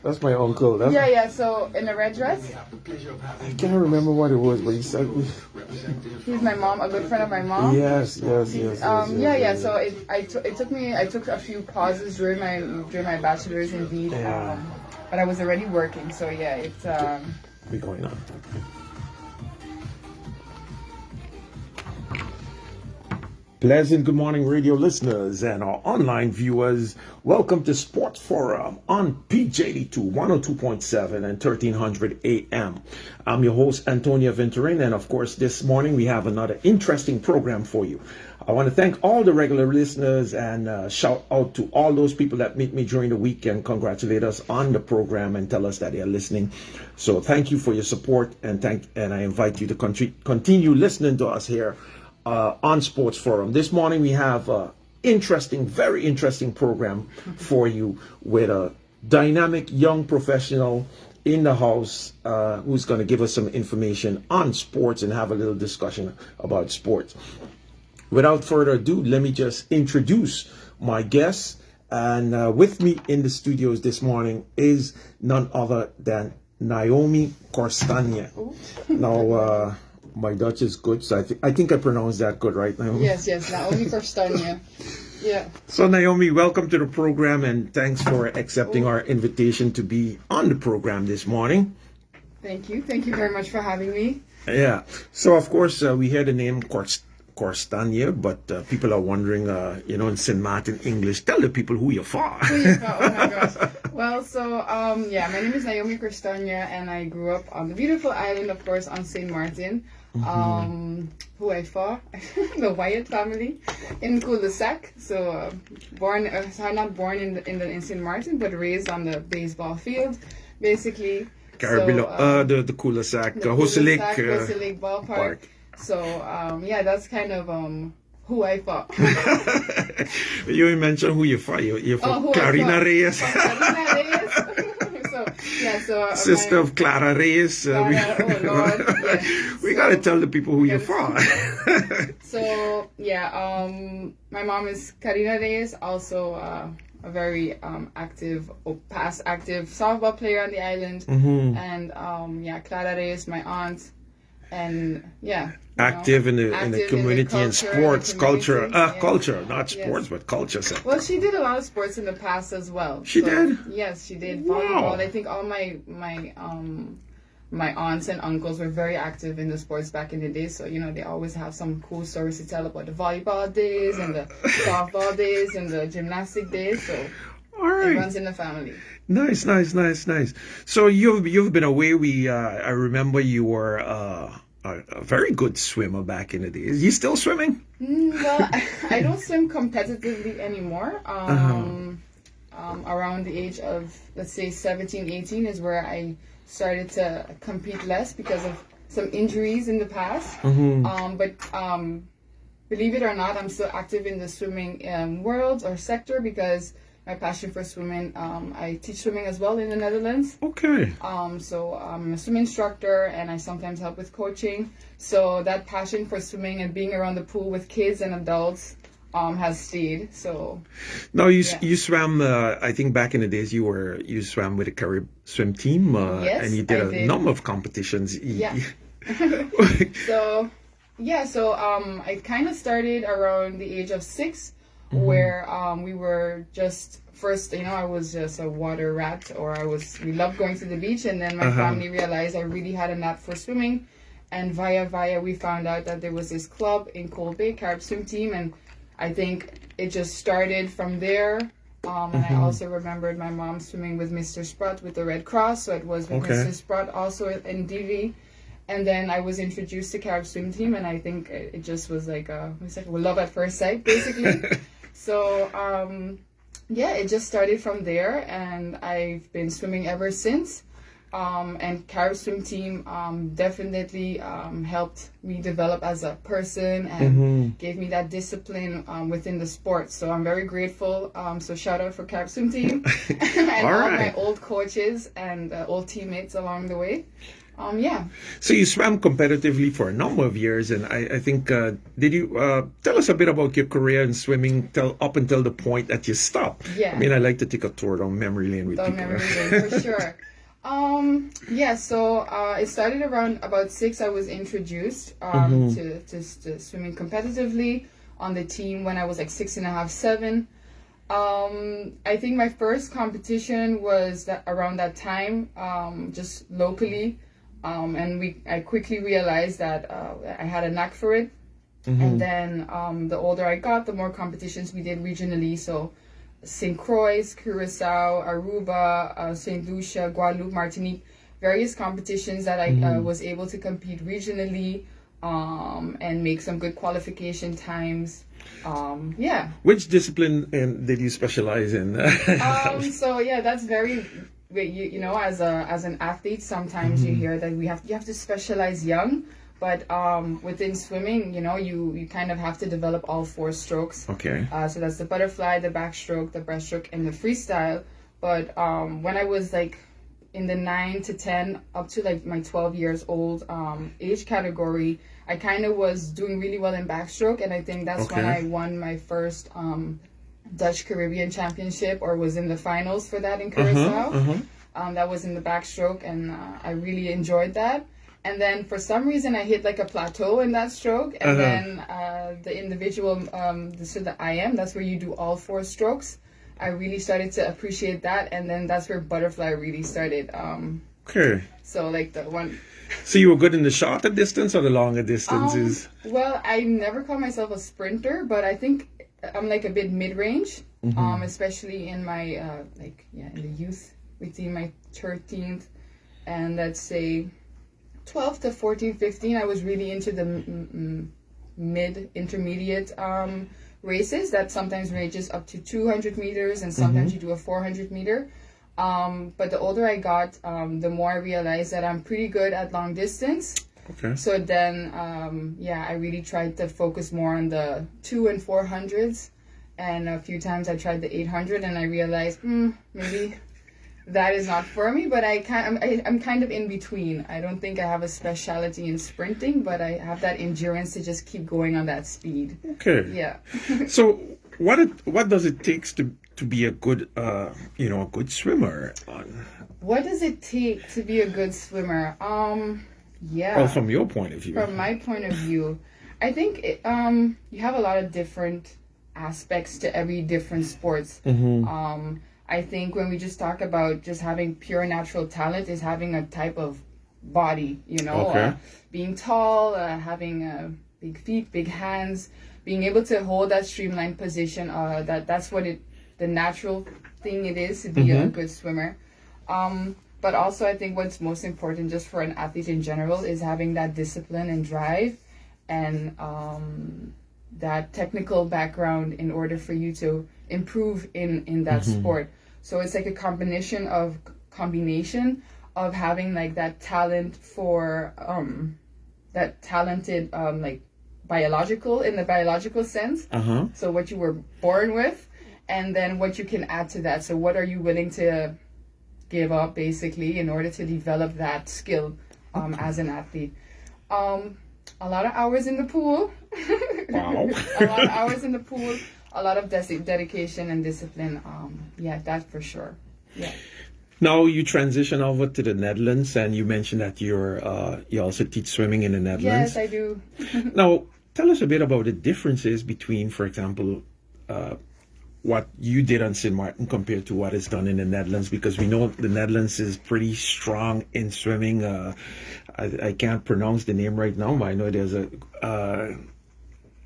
That's my uncle. So in a red dress. I can't remember what it was, but he said he's my mom, a good friend of my mom. Yes. So I took a few pauses during my bachelor's indeed. But I was already working, so it's be going on. Pleasant good morning, radio listeners and our online viewers. Welcome to Sports Forum on PJD2102.7 and 1300 AM. I'm your host, Antonia Venturin, and of course, this morning we have another interesting program for you. I want to thank all the regular listeners and shout out to all those people that meet me during the week and congratulate us on the program and tell us that they are listening. So thank you for your support and I invite you to continue listening to us here on Sports Forum. This morning we have a very interesting program for you with a dynamic young professional in the house who's going to give us some information on sports and have a little discussion about sports. Without further ado, let me just introduce my guest. And with me in the studios this morning is none other than Naomi Korstanje. Now, my Dutch is good, so I think I pronounced that good, right, Naomi? Yes, Naomi Korstanje. Yeah. So, Naomi, welcome to the program, and thanks for accepting our invitation to be on the program this morning. Thank you very much for having me. Yeah. So, of course, we hear the name Korstanje, but people are wondering, in St. Martin English, tell the people who you're for. Oh my gosh. Well, so, my name is Naomi Korstanje, and I grew up on the beautiful island, of course, on St. Martin. Who I for the Wyatt family in cul-de-sac. So not born in St. Martin, but raised on the baseball field, basically. The cul-de-sac, Hosse Lake ballpark. So that's kind of who I for. You mentioned who you for. You're for Clarina Reyes. Sister of Clara Reyes. Oh Lord, yes. We gotta tell the people who you're from. So my mom is Karina Reyes, also a very active softball player on the island, and Clara Reyes, my aunt, and active in the community and sports culture, not sports but culture. Well, she did a lot of sports in the past as well. She did. Yes, she did volleyball. I think all my aunts and uncles were very active in the sports back in the day. So they always have some cool stories to tell about the volleyball days and the softball days and the gymnastic days. So. All right. It runs in the family. Nice. So you've been away. I remember you were a very good swimmer back in the days. You still swimming? Well, I don't swim competitively anymore. Around the age of, let's say, 17, 18 is where I started to compete less because of some injuries in the past. But believe it or not, I'm still active in the swimming world or sector because my passion for swimming, I teach swimming as well in the Netherlands. Okay. So I'm a swim instructor and I sometimes help with coaching. So that passion for swimming and being around the pool with kids and adults has stayed. So. Now you swam. I think back in the days you swam with the Carib swim team. Yes, and you did a number of competitions. Yeah. So I kind of started around the age of 6. Where we were just first, I was just a water rat, we loved going to the beach, and then my family realized I really had a knack for swimming, and via we found out that there was this club in Cold Bay, Carib Swim Team, and I think it just started from there. And I also remembered my mom swimming with Mr. Sprott with the Red Cross, so it was with Mr. Sprott also in DV. And then I was introduced to Carib Swim Team, and I think it just was like love at first sight, basically. So, it just started from there, and I've been swimming ever since. And Carib Swim Team definitely helped me develop as a person and gave me that discipline within the sport. So I'm very grateful. So shout out for Carib Swim Team and all my old coaches and old teammates along the way. Yeah. So you swam competitively for a number of years, and I think, did you tell us a bit about your career in swimming up until the point that you stopped? Yeah. I mean, I like to take a tour down memory lane with people. Memory lane, for sure. Yeah, so it started around about 6. I was introduced to swimming competitively on the team when I was like 6.5, 7. I think my first competition was around that time, just locally. And I quickly realized that I had a knack for it. And then the older I got, the more competitions we did regionally. So St. Croix, Curacao, Aruba, St. Lucia, Guadeloupe, Martinique, various competitions that I was able to compete regionally and make some good qualification times. Yeah. Which discipline did you specialize in? So yeah, that's very, you know, as an athlete, sometimes you hear that you have to specialize young. But within swimming, you know, you kind of have to develop all 4 strokes. Okay. So that's the butterfly, the backstroke, the breaststroke, and the freestyle. But when I was like in the 9 to 10 up to like my 12 years old age category, I kind of was doing really well in backstroke, and I think that's when I won my first Dutch Caribbean Championship, or was in the finals for that in Curacao. That was in the backstroke, and I really enjoyed that. And then for some reason I hit like a plateau in that stroke, and then the individual, so the IM, that's where you do all 4 strokes. I really started to appreciate that, and then that's where butterfly really started. Okay. So like the one. So you were good in the shorter distance or the longer distances? Well, I never call myself a sprinter, but I think I'm like a bit mid-range, especially in my in the youth, between my 13th and let's say 12 to 14, 15, I was really into the mid-intermediate races that sometimes ranges up to 200 meters, and sometimes you do a 400 meter. But the older I got, the more I realized that I'm pretty good at long distance. Okay. So then, I really tried to focus more on the 200 and 400s. And a few times I tried the 800, and I realized, maybe that is not for me. But I'm kind of in between. I don't think I have a specialty in sprinting, but I have that endurance to just keep going on that speed. Okay. Yeah. So what does it take to be a good a good swimmer? What does it take to be a good swimmer? Well, from your point of view. From my point of view, I think you have a lot of different aspects to every different sports. I think when we just talk about just having pure natural talent is having a type of body, being tall, having big feet, big hands, being able to hold that streamlined position. That's what the natural thing it is to be a good swimmer. But also I think what's most important just for an athlete in general is having that discipline and drive and that technical background in order for you to improve in that sport. So it's like a combination of having like that talent for that talented like biological, in the biological sense. So what you were born with, and then what you can add to that. So what are you willing to give up basically in order to develop that skill as an athlete? A lot of hours in the pool. Wow. A lot of hours in the pool. A lot of dedication and discipline. That for sure. Yeah. Now you transition over to the Netherlands, and you mentioned that you also teach swimming in the Netherlands. Yes, I do. Now, tell us a bit about the differences between, for example, what you did on Sint Maarten compared to what is done in the Netherlands, because we know the Netherlands is pretty strong in swimming. I can't pronounce the name right now, but I know there's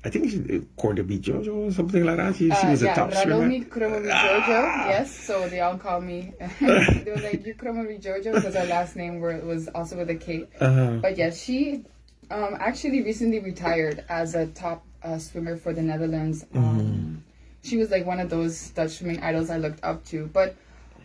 I think Cordoby Jojo or something like that. She was a top swimmer. Naomi Korstanje Jojo, yes. So they all call me. They were like, you Korstanje Jojo, because our last name was also with a K. But yeah, she actually recently retired as a top swimmer for the Netherlands. She was like one of those Dutch swimming idols I looked up to. But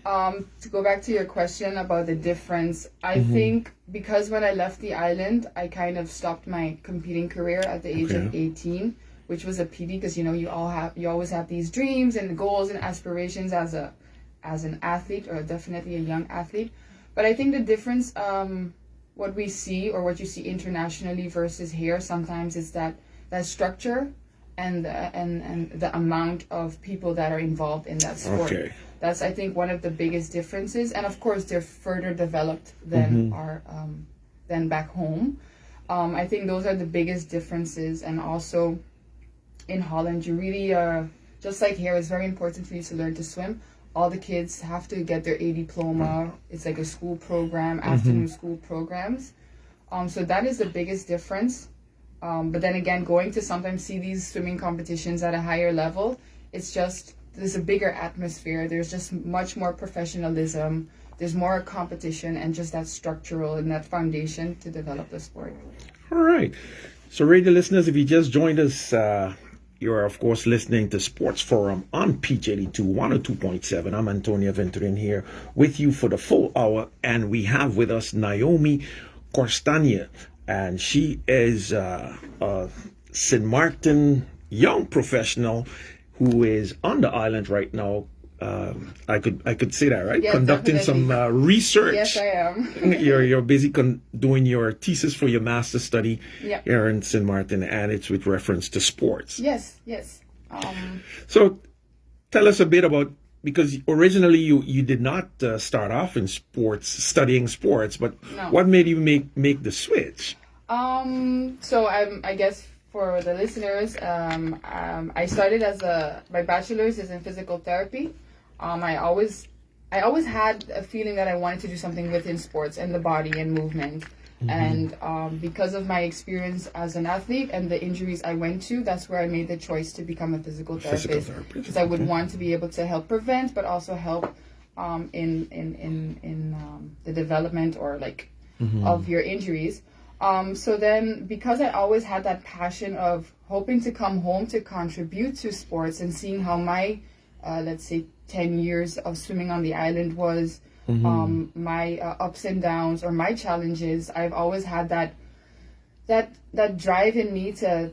to go back to your question about the difference, I think because when I left the island, I kind of stopped my competing career at the age of 18, which was a pity because you always have these dreams and goals and aspirations as an athlete, or definitely a young athlete. But I think the difference what we see or what you see internationally versus here sometimes is that structure and the amount of people that are involved in that sport. Okay. That's, I think, one of the biggest differences. And of course, they're further developed than than back home. I think those are the biggest differences. And also in Holland, you really, just like here, it's very important for you to learn to swim. All the kids have to get their A diploma. It's like a school program, afternoon school programs. So that is the biggest difference. But then again, going to sometimes see these swimming competitions at a higher level, it's just, there's a bigger atmosphere. There's just much more professionalism. There's more competition and just that structural and that foundation to develop the sport. All right. So, radio listeners, if you just joined us, you're, of course, listening to Sports Forum on PJD2102.7. I'm Antonio Venturin here with you for the full hour. And we have with us Naomi Korstanje. And she is a St. Martin young professional who is on the island right now. I could say that, right? Yes, conducting definitely. some research. Yes, I am. You're busy doing your thesis for your master's study Yep. here in St. Martin, and it's with reference to sports. Yes. So tell us a bit about, because originally you did not start off in sports, studying sports, but No. what made you make the switch? So I guess for the listeners, I started my bachelor's is in physical therapy. I always had a feeling that I wanted to do something within sports and the body and movement. And because of my experience as an athlete and the injuries I went to, that's where I made the choice to become a physical therapist. Because I would want to be able to help prevent, but also help in the development or like of your injuries. So then, because I always had that passion of hoping to come home to contribute to sports and seeing how my, let's say, 10 years of swimming on the island was, my ups and downs or my challenges, I've always had that drive in me to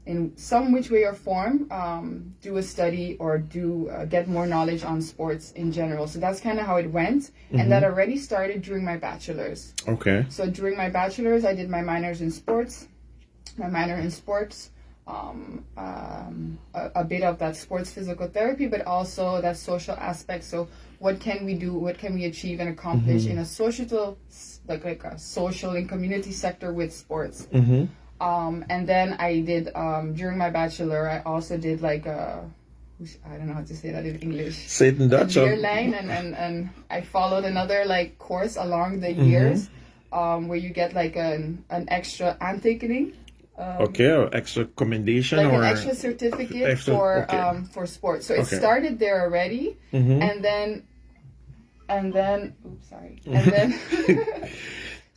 in some which way or form, do a study or get more knowledge on sports in general. So that's kind of how it went. And that already started during my bachelor's. Okay. So during my bachelor's, I did my minor in sports, a bit of that sports physical therapy, but also that social aspect. So what can we do? What can we achieve and accomplish in a social, like a social and community sector with sports? And then I did, during my bachelor, I also did like I don't know how to say that in English. Say it in Dutch. Leerlijn, and I followed another like course along the years, where you get like an extra aantekening. Or extra commendation, like or an extra certificate for sports. So it started there already, and then, oops, sorry, and then.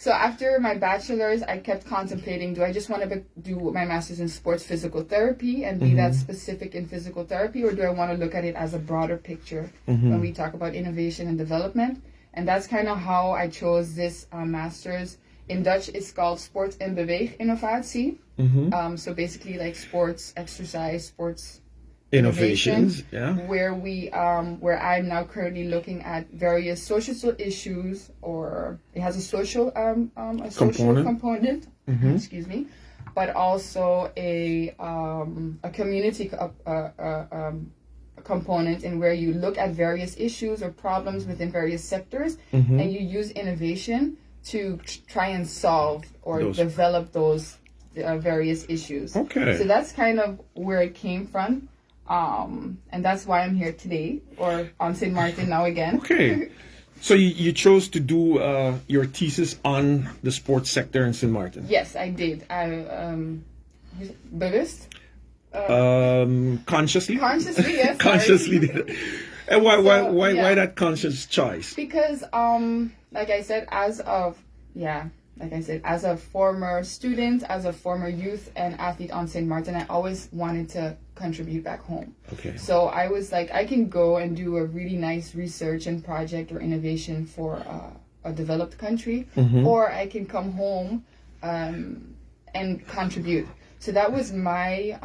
So after my bachelor's, I kept contemplating, do I just want to do my master's in sports physical therapy and be that specific in physical therapy, or do I want to look at it as a broader picture when we talk about innovation and development? And that's kind of how I chose this master's. In Dutch, it's called Sport en Beweeginnovatie. So basically like sports, exercise, sports innovations, where where I'm now currently looking at various social issues, or it has a social component, excuse me, but also a community component, in where you look at various issues or problems within various sectors, and you use innovation to try and solve or develop those various issues. Okay. So that's kind of where it came from. And that's why I'm here today, or on St. Martin now again. Okay. So you chose to do your thesis on the sports sector in St. Martin? Yes, I did. Bewust? Consciously? Consciously, yes. Consciously did. And why that conscious choice? Because, like I said, as a former student, as a former youth and athlete on St. Martin, I always wanted to contribute back home. Okay. So I was like, I can go and do a really nice research and project or innovation for a developed country, or I can come home and contribute. So that was my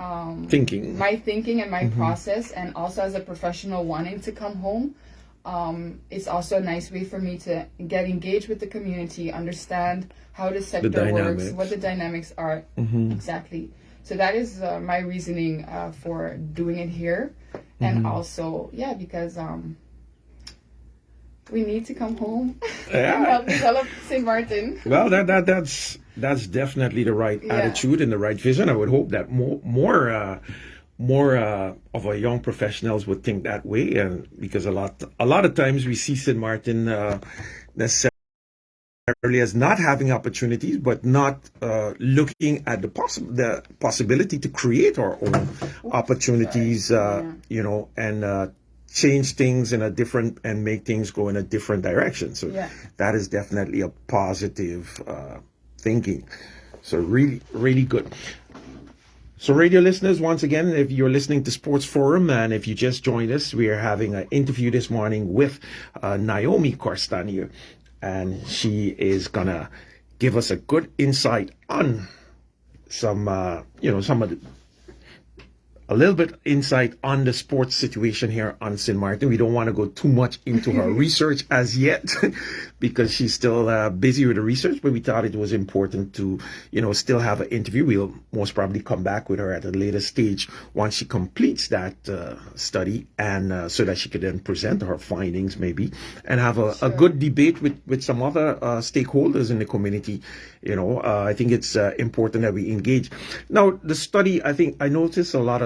thinking and my process, and also as a professional wanting to come home. It's also a nice way for me to get engaged with the community, understand how the sector works, what the dynamics are. Exactly. So that is my reasoning for doing it here. And also, because we need to come home and help develop St. Martin. Well, that's definitely the right attitude and the right vision. I would hope that more of our young professionals would think that way, and because a lot of times we see St. Martin necessarily as not having opportunities, but not looking at the possibility to create our own opportunities, and change things and make things go in a different direction. So that is definitely a positive thinking. So really, really good. So radio listeners, once again, if you're listening to Sports Forum and if you just joined us, we are having an interview this morning with Naomi Korstanje, and she is gonna give us a good insight on a little bit insight on the sports situation here on St. Martin. We don't want to go too much into her research as yet because she's still busy with the research, but we thought it was important to, still have an interview. We'll most probably come back with her at a later stage once she completes that study, and so that she could then present her findings maybe and have a good debate with some other stakeholders in the community. I think it's important that we engage. Now, the study, I noticed a lot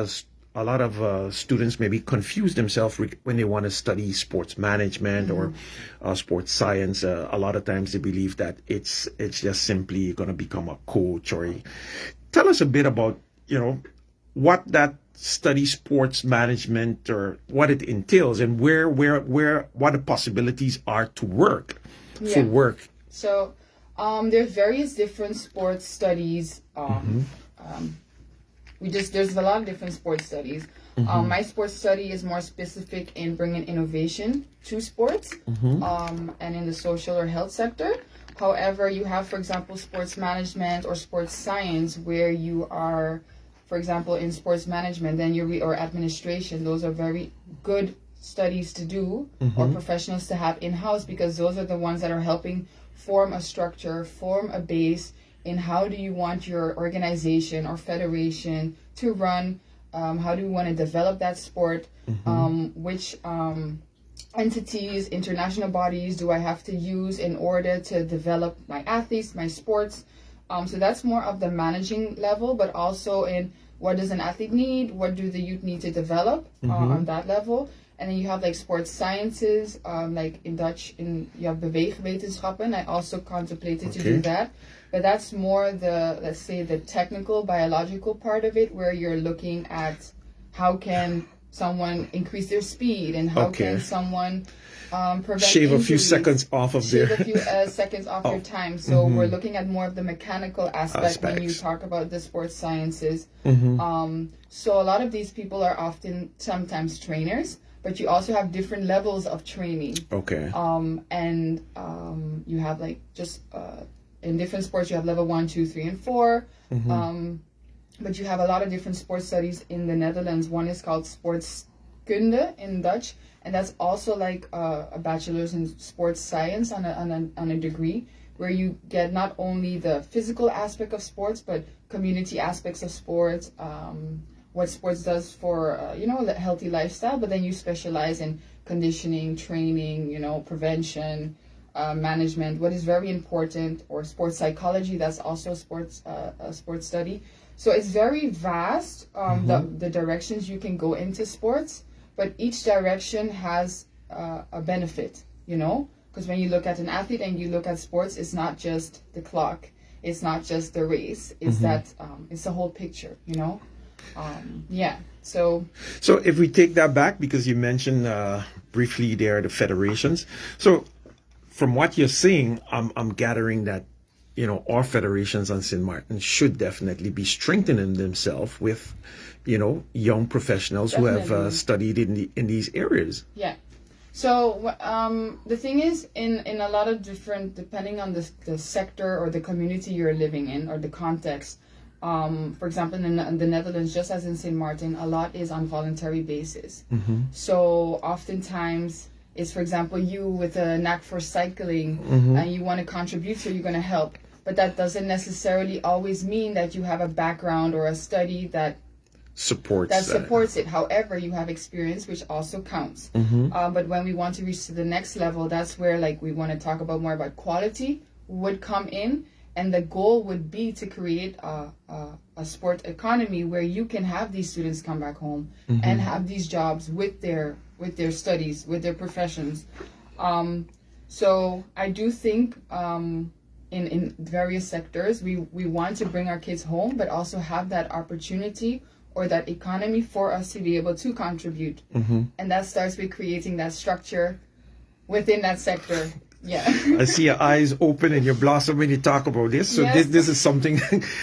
of students maybe confuse themselves when they want to study sports management or sports science. A lot of times they believe that it's just simply going to become a coach. Tell us a bit about what that study sports management or what it entails and what the possibilities are to work for work. So there's various different sports studies. There's a lot of different sports studies. My sports study is more specific in bringing innovation to sports, and in the social or health sector. However, you have, for example, sports management or sports science, where you are, for example, in sports management, then or administration. Those are very good studies to do or professionals to have in-house, because those are the ones that are helping form a structure, form a base in how do you want your organization or federation to run, how do you want to develop that sport, which entities, international bodies do I have to use in order to develop my athletes, my sports. So that's more of the managing level, but also in what does an athlete need, what do the youth need to develop on that level. And then you have like sports sciences, like in Dutch, you have beweegwetenschappen. I also contemplated to do that. But that's more let's say the technical, biological part of it, where you're looking at how can someone increase their speed and how can someone prevent shave injuries, a few seconds off of their time. So we're looking at more of the mechanical aspect when you talk about the sports sciences. So a lot of these people are sometimes trainers, but you also have different levels of training. You have like just in different sports, you have level 1, 2, 3, and 4. But you have a lot of different sports studies in the Netherlands. One is called sportskunde in Dutch, and that's also like a bachelor's in sports science on a degree, where you get not only the physical aspect of sports, but community aspects of sports, what sports does for the healthy lifestyle. But then you specialize in conditioning, training, prevention, management, what is very important, or sports psychology. That's also a sports study. So it's very vast, the directions you can go into sports, but each direction has a benefit, because when you look at an athlete and you look at sports, it's not just the clock, it's not just the race, it's it's the whole picture, So if we take that back, because you mentioned briefly there the federations, so from what you're saying, I'm gathering that our federations on St. Martin should definitely be strengthening themselves with young professionals who have studied in these areas. So the thing is, in a lot of different, depending on the sector or the community you're living in or the context, for example, in the Netherlands, just as in St. Martin, a lot is on voluntary basis. So oftentimes is, for example, you with a knack for cycling and you want to contribute, so you're going to help. But that doesn't necessarily always mean that you have a background or a study that supports it. However, you have experience, which also counts. But when we want to reach to the next level, that's where like we want to talk about more about quality would come in. And the goal would be to create a sport economy where you can have these students come back home and have these jobs with their studies, with their professions. So I do think in various sectors, we want to bring our kids home, but also have that opportunity or that economy for us to be able to contribute. And that starts with creating that structure within that sector. Yeah. I see your eyes open and you blossom when you talk about this. So yes. this is something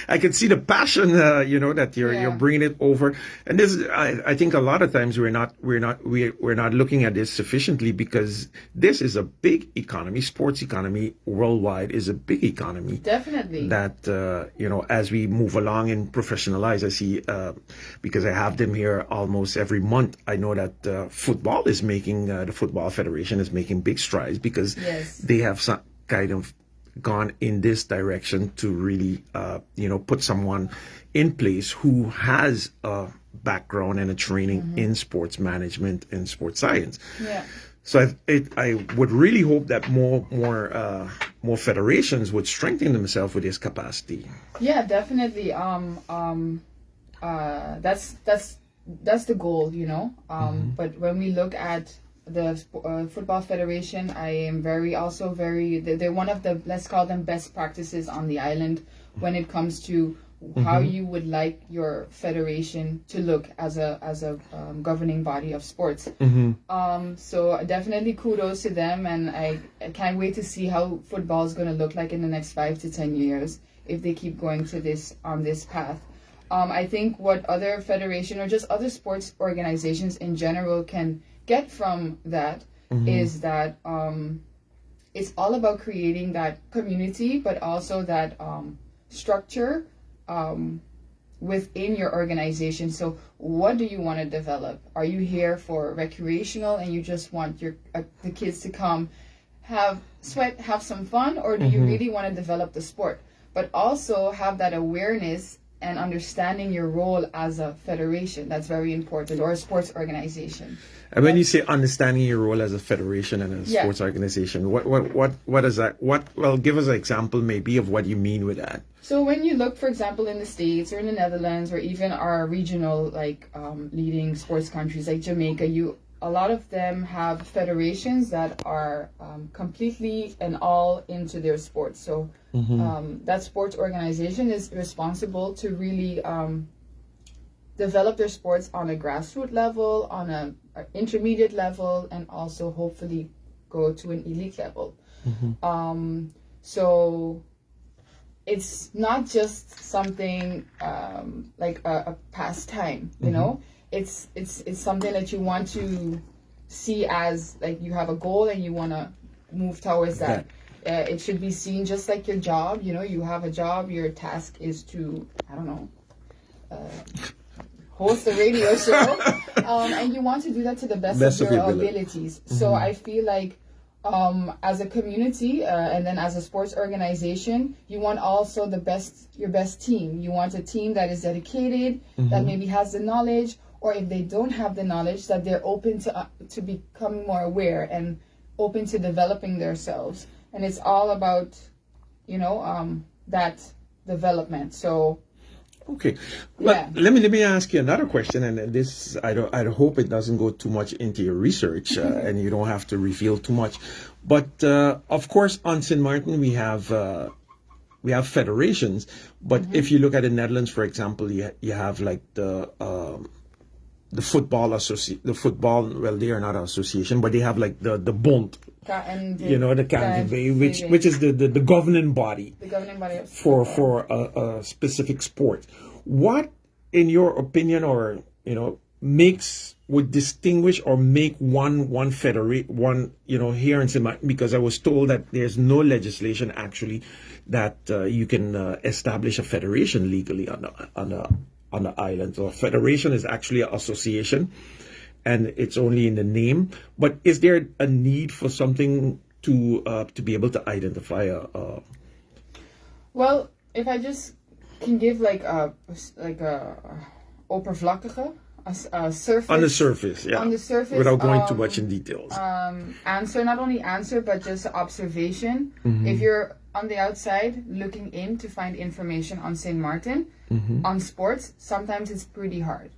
I can see the passion, that you're bringing it over. And this, I think a lot of times we're not looking at this sufficiently, because this is a big economy. Sports economy worldwide is a big economy. Definitely. That, as we move along and professionalize, I see, because I have them here almost every month, I know that football is making, the Football Federation is making big strides, because they have some kind of gone in this direction to really, put someone in place who has a background and a training in sports management and sports science. Yeah. So I would really hope that more federations would strengthen themselves with this capacity. Yeah, definitely. That's the goal, But when we look at the Football Federation, I am they're one of the, let's call them, best practices on the island when it comes to how you would like your federation to look as a governing body of sports. So definitely kudos to them, and I can't wait to see how football is going to look like in the next 5 to 10 years if they keep going to this path. I think what other federation or just other sports organizations in general can get from that is that it's all about creating that community, but also that structure within your organization. So what do you want to develop? Are you here for recreational and you just want the kids to come have some fun, or do you really want to develop the sport? But also have that awareness and understanding your role as a federation. That's very important, or a sports organization. And when you say understanding your role as a federation and a sports organization, what is that? Well, give us an example maybe of what you mean with that. So when you look, for example, in the States or in the Netherlands, or even our regional leading sports countries like Jamaica, a lot of them have federations that are completely and all into their sports. So that sports organization is responsible to really develop their sports on a grassroots level, on an intermediate level, and also hopefully go to an elite level. So it's not just something like a pastime, you know. It's something that you want to see as like you have a goal and you want to move towards that. It should be seen just like your job. You have a job. Your task is to, host a radio show, and you want to do that to the best of your abilities. So I feel like as a community and then as a sports organization, you want also your best team. You want a team that is dedicated, that maybe has the knowledge, or if they don't have the knowledge, that they're open to becoming more aware and open to developing themselves. And it's all about, that development. So. Okay, well, let me ask you another question, and this I hope it doesn't go too much into your research, and you don't have to reveal too much. But of course, on St. Martin we have federations. But if you look at the Netherlands, for example, you have like the football well, they are not an association, but they have like the Bond, the KNVB, which is the governing body, for a specific sport. What, in your opinion, or would distinguish or make one federate here in St. Martin? Because I was told that there's no legislation actually that you can establish a federation legally on the island. So a federation is actually an association, and it's only in the name. But is there a need for something to be able to identify a Well, if I just can give like a oppervlakkige, a surface. On the surface, yeah. On the surface. Without going too much in details. Answer, not only answer, but just observation. If you're on the outside looking in to find information on St. Martin, on sports, sometimes it's pretty hard.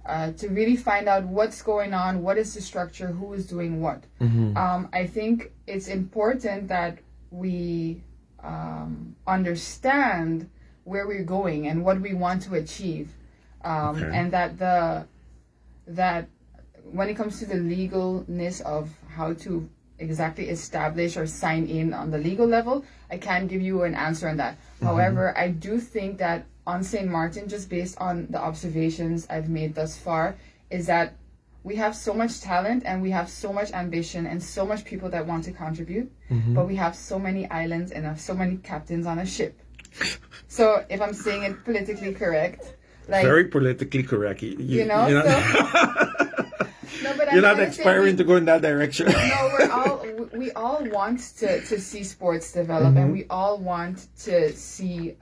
To really find out what's going on, what is the structure, who is doing what. I think it's important that we understand where we're going and what we want to achieve, and that when it comes to the legalness of how to exactly establish or sign in on the legal level, I can't give you an answer on that. However, I do think that on St. Martin, just based on the observations I've made thus far, is that we have so much talent and we have so much ambition and so much people that want to contribute, but we have so many islands and have so many captains on a ship. So if I'm saying it politically correct, like very politically correct, you know, you're not, no, but you're not aspiring to go in that direction. No, we all want to see sports develop, and we all want to see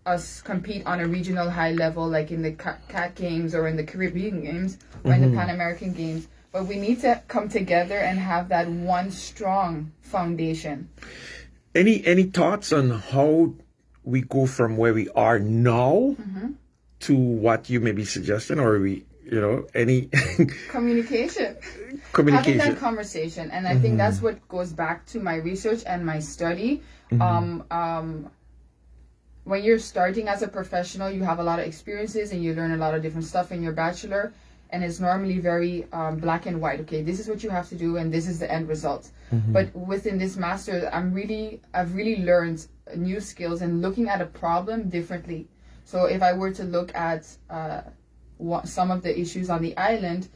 us compete on a regional high level, like in the CAT Games or in the Caribbean Games or in the Pan American Games. But we need to come together and have that one strong foundation. Any thoughts on how we go from where we are now to what you may be suggesting, or any communication? Having that conversation, and I think that's what goes back to my research and my study. When you're starting as a professional, you have a lot of experiences and you learn a lot of different stuff in your bachelor, and it's normally very black and white. Okay, this is what you have to do and this is the end result. But within this master, I've really learned new skills and looking at a problem differently. So if I were to look at some of the issues on the island,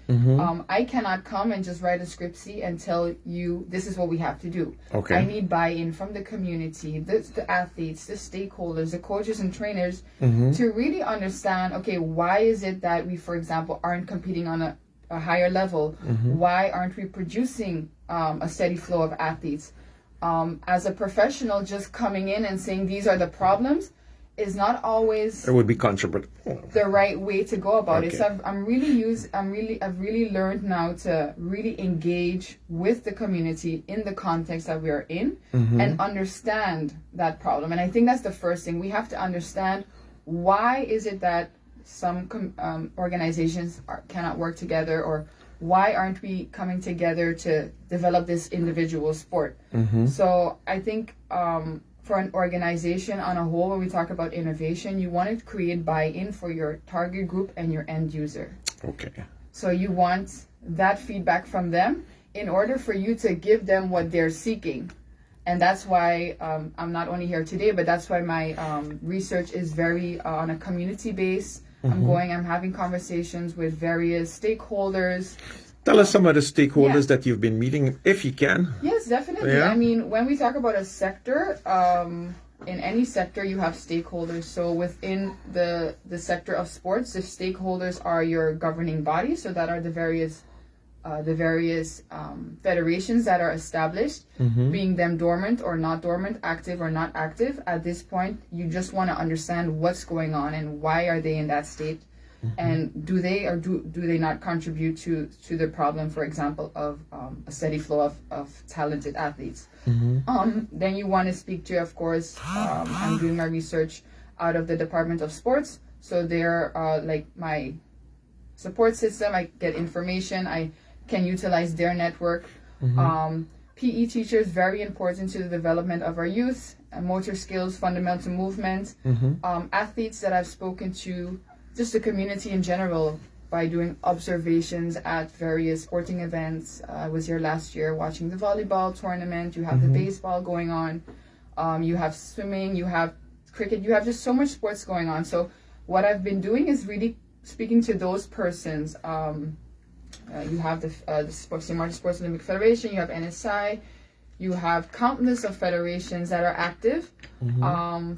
I cannot come and just write a script C and tell you this is what we have to do. Okay. I need buy-in from the community, the athletes, the stakeholders, the coaches and trainers to really understand, okay, why is it that we, for example, aren't competing on a higher level? Why aren't we producing a steady flow of athletes? As a professional, just coming in and saying these are the problems is not always it would be controversial. The right way to go about it. So I've really learned now to really engage with the community in the context that we are in and understand that problem. And I think that's the first thing. We have to understand, why is it that some organizations cannot work together, or why aren't we coming together to develop this individual sport? So I think for an organization on a whole, when we talk about innovation, you want to create buy-in for your target group and your end user. Okay. So you want that feedback from them in order for you to give them what they're seeking. And that's why I'm not only here today, but that's why my research is very on a community base. I'm having conversations with various stakeholders. Tell us some of the stakeholders that you've been meeting, if you can. Yes, definitely. Yeah. I mean, when we talk about a sector, in any sector you have stakeholders. So within the sector of sports, the stakeholders are your governing bodies. So that are the various federations that are established, being them dormant or not dormant, active or not active. At this point, you just want to understand what's going on and why are they in that state. And do they or do they not contribute to the problem, for example, of a steady flow of talented athletes? Then you want to speak to, of course, I'm doing my research out of the Department of Sports. So they're like my support system. I get information. I can utilize their network. PE teachers, very important to the development of our youth, motor skills, fundamental movement. Athletes that I've spoken to, just the community in general, by doing observations at various sporting events. I was here last year watching the volleyball tournament. You have the baseball going on. You have swimming. You have cricket. You have just so much sports going on. So what I've been doing is really speaking to those persons. You have the St. Martin Sports Olympic Federation. You have NSI. You have countless of federations that are active.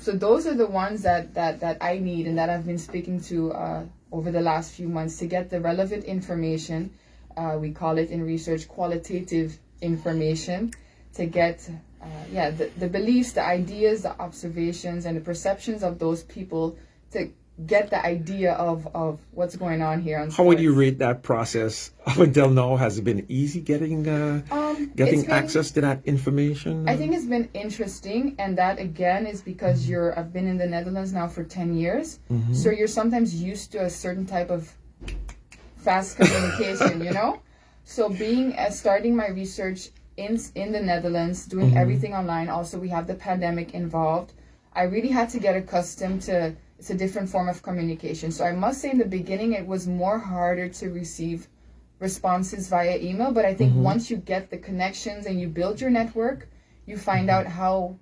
So those are the ones that I need and that I've been speaking to over the last few months to get the relevant information. We call it in research qualitative information, to get the beliefs, the ideas, the observations, and the perceptions of those people, to get the idea of what's going on here on sports. How would you rate that process up until now? Has it been easy getting access to that information? I think it's been interesting, and that again is because I've been in the Netherlands now for 10 years, so you're sometimes used to a certain type of fast communication, you know? So starting my research in the Netherlands, doing everything online, also we have the pandemic involved, I really had to get accustomed to it's a different form of communication. So I must say in the beginning it was more harder to receive responses via email, but I think once you get the connections and you build your network, you find out how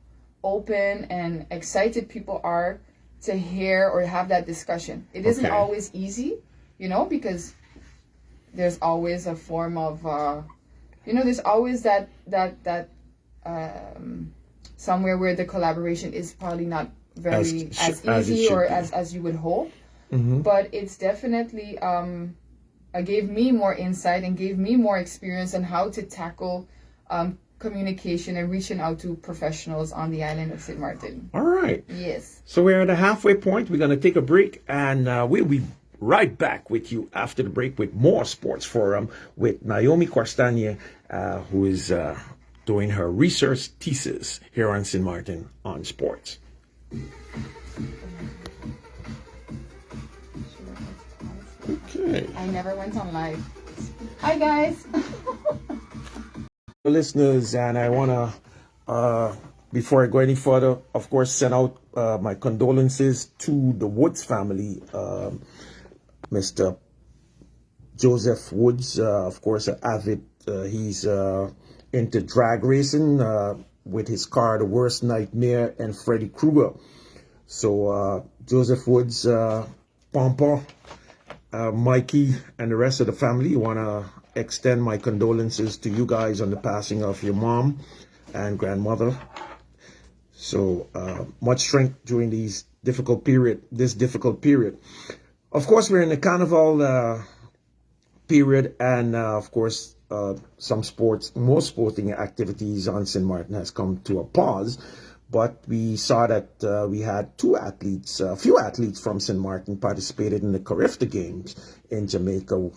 open and excited people are to hear or have that discussion. It isn't always easy, you know, because there's always a form of there's always that somewhere where the collaboration is probably not very as easy or as you would hope, but it's definitely gave me more insight and gave me more experience on how to tackle communication and reaching out to professionals on the island of St. Martin. All right. Yes. So we're at the halfway point. We're going to take a break, and we'll be right back with you after the break with more Sports Forum with Naomi Korstanje, who is doing her research thesis here on St. Martin on sports. Okay. I never went on live. Hi guys. Listeners, and I want to, before I go any further, of course, send out my condolences to the Woods family. Mr. Joseph Woods, of course, an avid, he's into drag racing with his car, The Worst Nightmare, and Freddy Krueger. So Joseph Woods, Pompa, Mikey, and the rest of the family, want to extend my condolences to you guys on the passing of your mom and grandmother. So much strength during this difficult period. Of course, we're in the carnival period, and of course, most sporting activities on St. Martin has come to a pause. But we saw that we had a few athletes from St. Martin participated in the Carifta Games in Jamaica.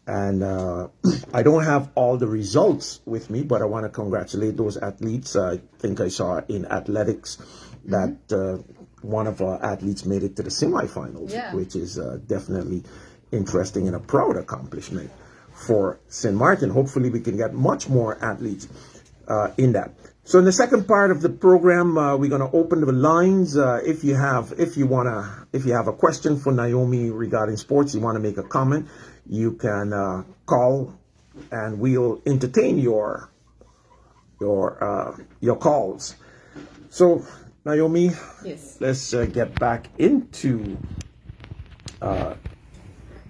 And I don't have all the results with me, but I want to congratulate those athletes. I think I saw in athletics that one of our athletes made it to the semifinals, which is definitely interesting and a proud accomplishment for St. Martin. Hopefully we can get much more athletes in that. So in the second part of the program, we're going to open the lines. If you have a question for Naomi regarding sports, you want to make a comment, you can call, and we'll entertain your calls. So Naomi, yes, let's get back into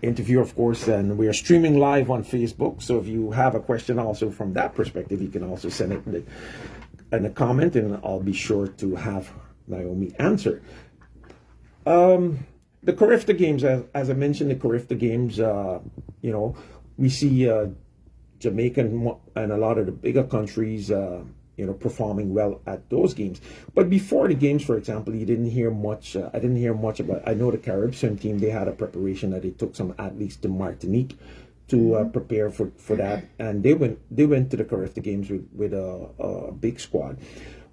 interview, of course, and we are streaming live on Facebook. So if you have a question also from that perspective, you can also send it in a comment, and I'll be sure to have Naomi answer. The Carifta Games, as I mentioned, the Carifta Games, we see Jamaica and a lot of the bigger countries, performing well at those games. But before the games, for example, you didn't hear much. I didn't hear much about. I know the Caribbean team, they had a preparation that they took some athletes to Martinique to prepare for that, and they went to the Carifta Games with a big squad.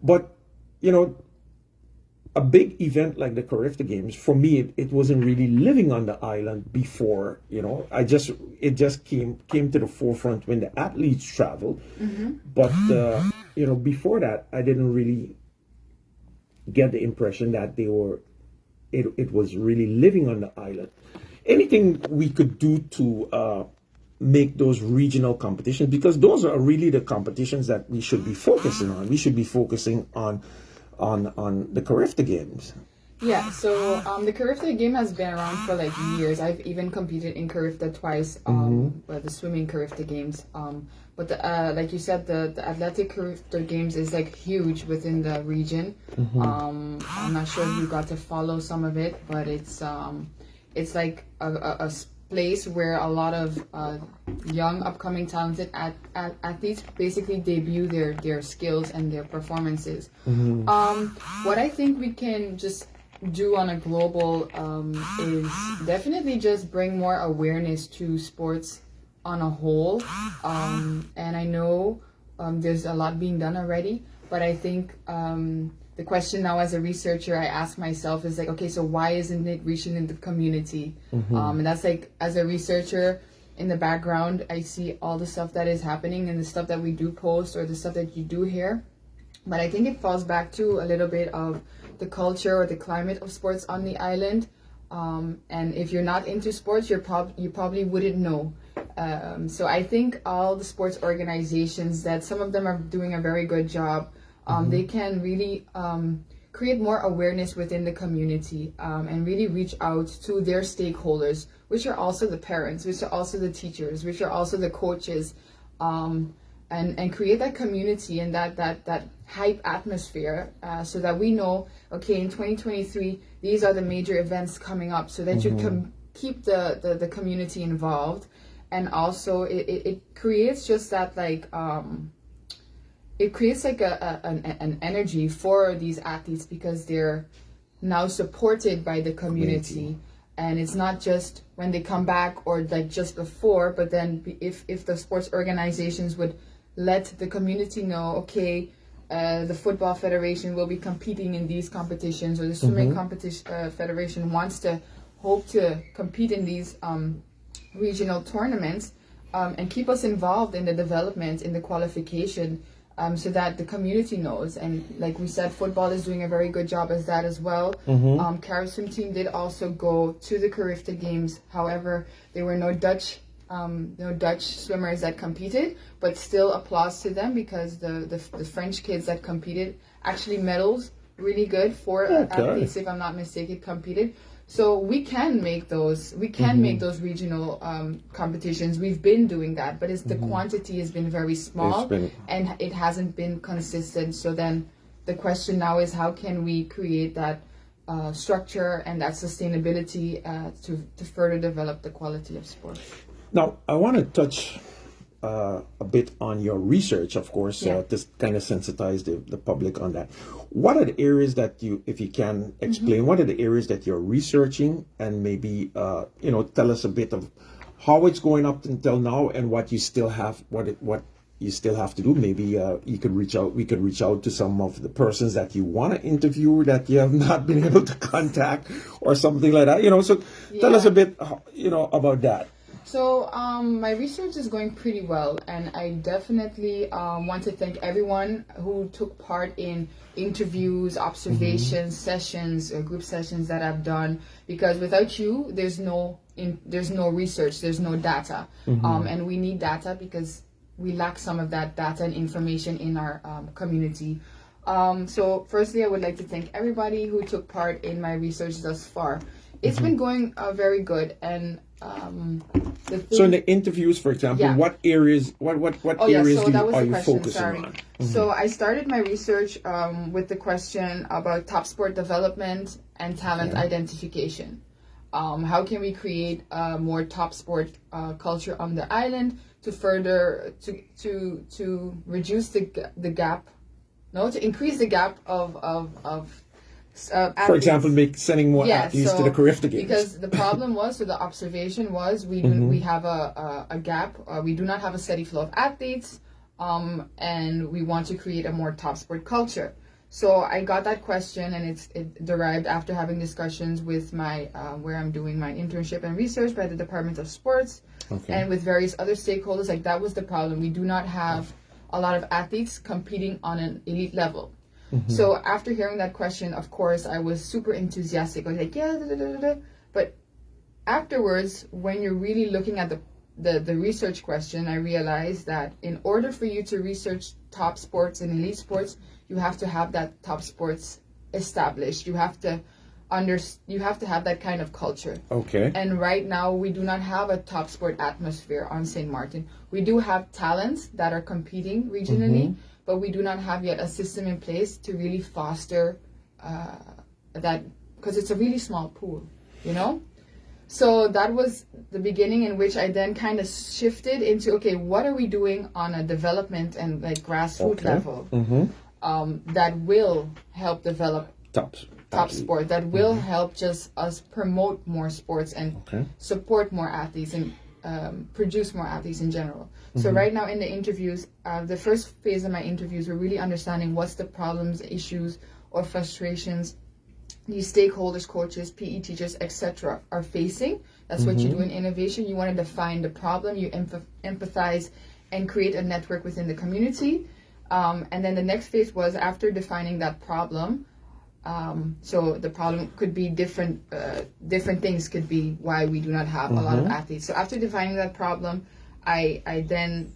But a big event like the Carifta Games, for me, it wasn't really living on the island before. It just came to the forefront when the athletes traveled. But before that, I didn't really get the impression that it was really living on the island. Anything we could do to make those regional competitions, because those are really the competitions that we should be focusing on. We should be focusing on the Carifta Games. Yeah, so the Carifta game has been around for like years. I've even competed in Carifta twice, the swimming Carifta Games. But like you said, the athletic Carifta Games is like huge within the region. I'm not sure if you got to follow some of it, but it's it's like a place where a lot of young, upcoming, talented athletes basically debut their skills and their performances. What I think we can just do on a global is definitely just bring more awareness to sports on a whole. And I know there's a lot being done already, but I think the question now as a researcher I ask myself is like, okay, so why isn't it reaching in the community? And that's like, as a researcher in the background, I see all the stuff that is happening and the stuff that we do post or the stuff that you do hear. But I think it falls back to a little bit of the culture or the climate of sports on the island. And if you're not into sports, you probably wouldn't know. So I think all the sports organizations, that some of them are doing a very good job. They can really create more awareness within the community and really reach out to their stakeholders, which are also the parents, which are also the teachers, which are also the coaches, and create that community and that hype atmosphere so that we know, okay, in 2023, these are the major events coming up, so that you can keep the community involved. And also it creates just that like it creates like an energy for these athletes, because they're now supported by the community. And it's not just when they come back or like just before, but then if the sports organizations would let the community know, okay, the football federation will be competing in these competitions, or the swimming competition federation wants to hope to compete in these regional tournaments, and keep us involved in the development, in the qualification, so that the community knows. And like we said, football is doing a very good job as that as well. Carib swim team did also go to the Carifta Games. However, there were no Dutch swimmers that competed, but still applause to them, because the French kids that competed actually medals really good for athletes, if I'm not mistaken, competed. So we can make those regional competitions. We've been doing that, but it's the quantity has been very small, and it hasn't been consistent. So then the question now is, how can we create that structure and that sustainability to further develop the quality of sport? Now, I want to touch a bit on your research, of course, to kind of sensitize the public on that. What are the areas that you, if you can explain, what are the areas that you're researching, and maybe, tell us a bit of how it's going up until now, and what you still have, what you still have to do. Maybe we could reach out to some of the persons that you want to interview that you have not been able to contact, or something like that. So tell us a bit, about that. So my research is going pretty well, and I definitely want to thank everyone who took part in interviews, observations, sessions, group sessions that I've done, because without you, there's no research, there's no data, and we need data because we lack some of that data and information in our community. So firstly, I would like to thank everybody who took part in my research thus far. It's been going very good, and so in the interviews, for example, what areas are you focusing on? So I started my research with the question about top sport development and talent identification. How can we create more top sport culture on the island to further to reduce the gap, to increase the gap of for example, sending more athletes to the Carifta Games. Because the problem was, the observation was, we have a gap. We do not have a steady flow of athletes, and we want to create a more top sport culture. So I got that question, and it derived after having discussions with my where I'm doing my internship and research by the Department of Sports, and with various other stakeholders. Like, that was the problem. We do not have a lot of athletes competing on an elite level. So after hearing that question, of course, I was super enthusiastic. I was like, But afterwards, when you're really looking at the research question, I realized that in order for you to research top sports and elite sports, you have to have that top sports established. You have to have that kind of culture. Okay. And right now, we do not have a top sport atmosphere on St. Martin. We do have talents that are competing regionally, but we do not have yet a system in place to really foster that, because it's a really small pool, So that was the beginning, in which I then kind of shifted into, okay, what are we doing on a development and like grassroots level that will help develop top sport, that will help just us promote more sports and support more athletes and produce more athletes in general. So right now in the interviews, the first phase of my interviews were really understanding what's the problems, issues, or frustrations these stakeholders, coaches, PE teachers, etc. are facing. That's what you do in innovation. You want to define the problem, you empathize and create a network within the community. And then the next phase was after defining that problem. So the problem could be different things could be why we do not have a lot of athletes. So after defining that problem, I then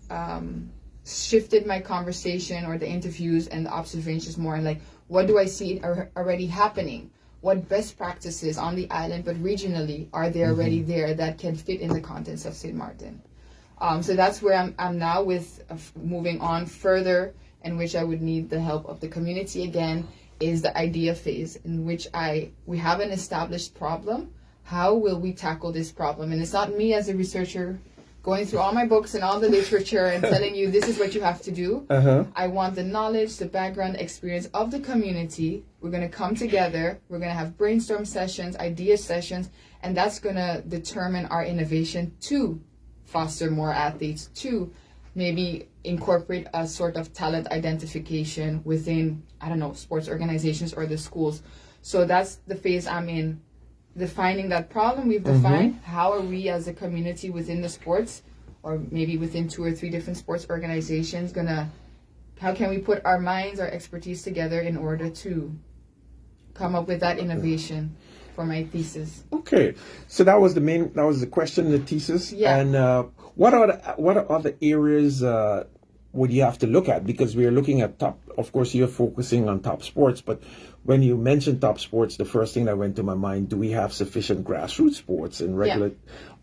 shifted my conversation or the interviews and the observations more like, what do I see already happening? What best practices on the island, but regionally, are there already there that can fit in the contents of St. Martin? So that's where I'm now with moving on further, in which I would need the help of the community again, is the idea phase, in which we have an established problem. How will we tackle this problem? And it's not me as a researcher going through all my books and all the literature and telling you this is what you have to do. I want the knowledge, the background, experience of the community. We're going to come together. We're going to have brainstorm sessions, idea sessions, and that's going to determine our innovation to foster more athletes, to maybe incorporate a sort of talent identification within, I don't know, sports organizations or the schools. So that's the phase I'm in. Defining that problem we've defined, how are we as a community within the sports, or maybe within 2 or 3 different sports organizations, how can we put our minds, our expertise together in order to come up with that innovation for my thesis. Okay, so that was the question, the thesis. Yeah. And what are other areas would you have to look at? Because we are looking at top, of course you're focusing on top sports, but when you mentioned top sports, the first thing that went to my mind, do we have sufficient grassroots sports and regular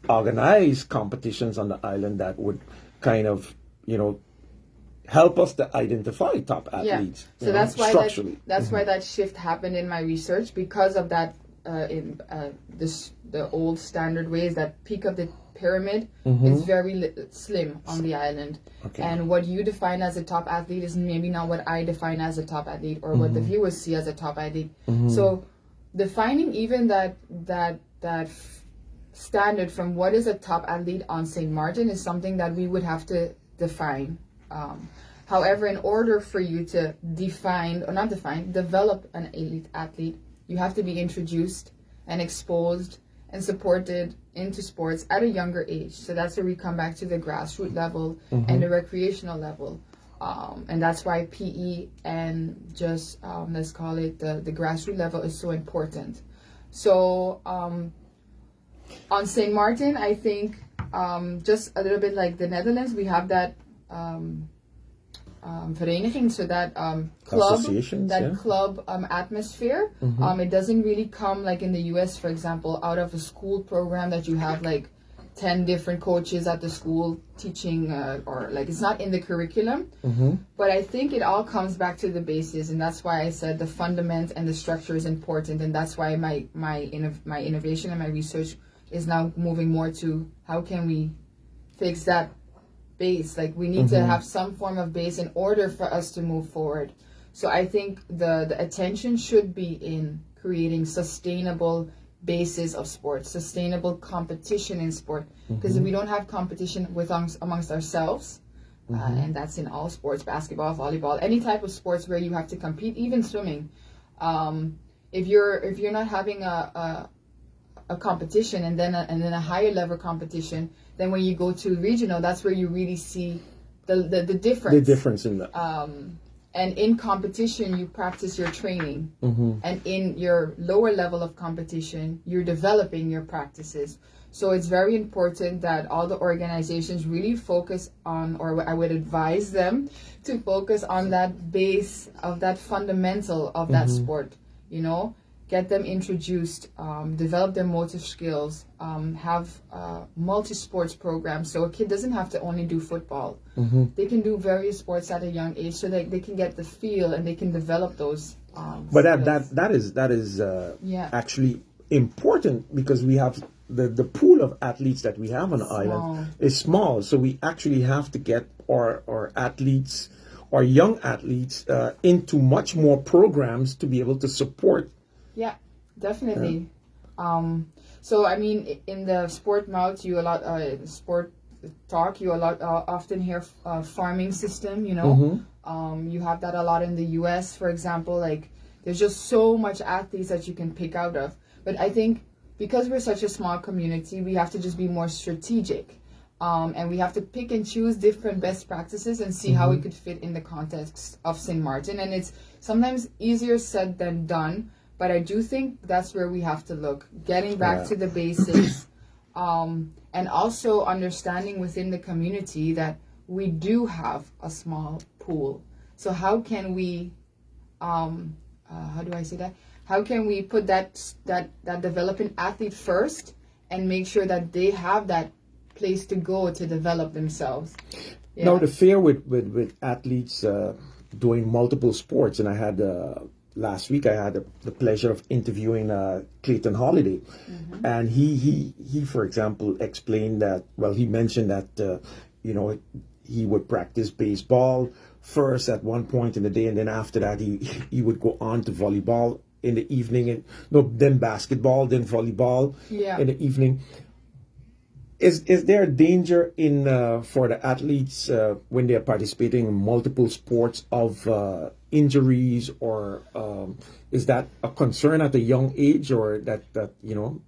organized competitions on the island that would kind of, help us to identify top athletes? Yeah. So that's why structurally. That's why that shift happened in my research, because of that the old standard ways, that peak of the pyramid is very slim on the island. Okay. And what you define as a top athlete is maybe not what I define as a top athlete, or what the viewers see as a top athlete. So defining even that standard from what is a top athlete on St. Martin is something that we would have to define. However, in order for you to develop an elite athlete, you have to be introduced and exposed and supported into sports at a younger age. So that's where we come back to the grassroots level and the recreational level. And that's why PE and just, let's call it the grassroots level is so important. So on St. Martin, I think just a little bit like the Netherlands, we have that vereniging, so that club atmosphere. It doesn't really come like in the US, for example, out of a school program that you have like 10 different coaches at the school teaching, or like it's not in the curriculum. But I think it all comes back to the basis, and that's why I said the fundament and the structure is important, and that's why my innovation and my research is now moving more to how can we fix that base. Like we need to have some form of base in order for us to move forward. So I think the attention should be in creating sustainable basis of sports, sustainable competition in sport. Because if we don't have competition amongst ourselves, and that's in all sports, basketball, volleyball, any type of sports where you have to compete, even swimming. If you're not having a competition and then a higher level competition, then when you go to regional, that's where you really see the difference. The difference in that. And in competition, you practice your training. And in your lower level of competition, you're developing your practices. So it's very important that all the organizations really focus on, or I would advise them to focus on that base of that fundamental of that sport, get them introduced, develop their motor skills, have multi-sports programs. So a kid doesn't have to only do football. They can do various sports at a young age, so that they can get the feel and they can develop those But that is actually important, because we have the pool of athletes that we have on the island is small. So we actually have to get our athletes, our young athletes, into much more programs to be able to support. Yeah, definitely. So I mean, in the sport mouth, you a lot sport talk. You a lot often hear farming system. You know, you have that a lot in the U.S. For example, like there's just so much athletes that you can pick out of. But I think because we're such a small community, we have to just be more strategic, and we have to pick and choose different best practices and see how we could fit in the context of St. Martin. And it's sometimes easier said than done. But I do think that's where we have to look, getting back to the basics, and also understanding within the community that we do have a small pool. So how can we, how do I say that? How can we put that developing athlete first and make sure that they have that place to go to develop themselves? Yeah. Now, the fear with athletes doing multiple sports, and I had... last week I had the pleasure of interviewing Clayton Holiday, and he for example explained that, well, he mentioned that he would practice baseball first at one point in the day, and then after that he would go on to volleyball in the evening, and then basketball, then volleyball in the evening. Is there a danger in for the athletes when they are participating in multiple sports of injuries, or is that a concern at a young age, or that